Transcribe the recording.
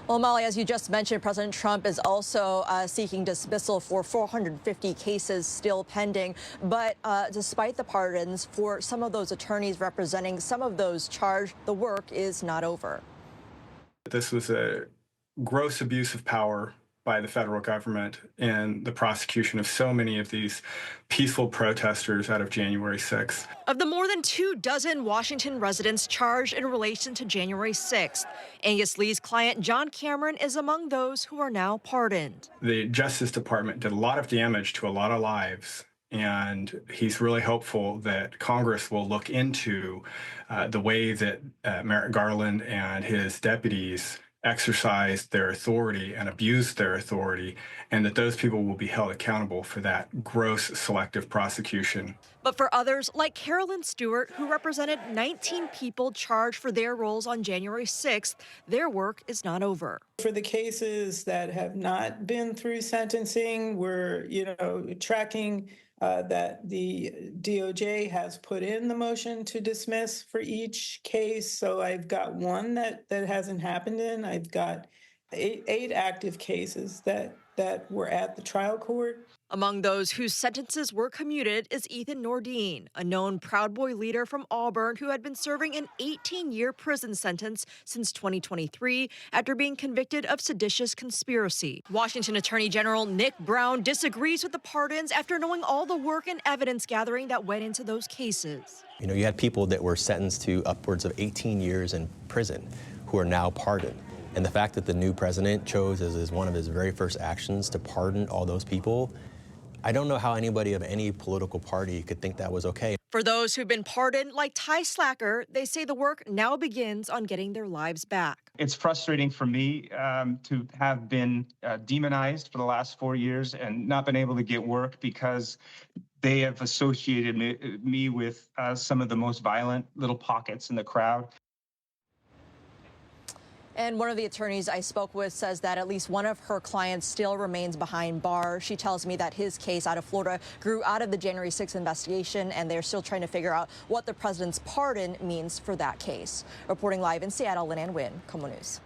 Well, Molly, as you just mentioned, President Trump is also seeking dismissal for 450 cases still pending. But despite the pardons for some of those attorneys representing some of those charged, the work is not over. This was a gross abuse of power by the federal government in the prosecution of so many of these peaceful protesters out of January 6th. Of the more than 24 Washington residents charged in relation to January 6th, Angus Lee's client John Cameron is among those who are now pardoned. The Justice Department did a lot of damage to a lot of lives, and he's really hopeful that Congress will look into the way that Merrick Garland and his deputies exercised their authority and abused their authority, and that those people will be held accountable for that gross selective prosecution. But for others, like Carolyn Stewart, who represented 19 people charged for their roles on January 6th, their work is not over. For the cases that have not been through sentencing, we're, tracking that the DOJ has put in the motion to dismiss for each case. So I've got one that hasn't happened in. I've got eight active cases that were at the trial court. Among those whose sentences were commuted is Ethan Nordine, a known Proud Boy leader from Auburn who had been serving an 18-year prison sentence since 2023 after being convicted of seditious conspiracy. Washington Attorney General Nick Brown disagrees with the pardons after knowing all the work and evidence gathering that went into those cases. You had people that were sentenced to upwards of 18 years in prison who are now pardoned. And the fact that the new president chose as one of his very first actions to pardon all those people, I don't know how anybody of any political party could think that was okay. For those who've been pardoned, like Ty Slacker, they say the work now begins on getting their lives back. It's frustrating for me to have been demonized for the last 4 years and not been able to get work because they have associated me with some of the most violent little pockets in the crowd. And one of the attorneys I spoke with says that at least one of her clients still remains behind bars. She tells me that his case out of Florida grew out of the January 6th investigation, and they're still trying to figure out what the president's pardon means for that case. Reporting live in Seattle, Lynn Ann Wynn, KOMO News.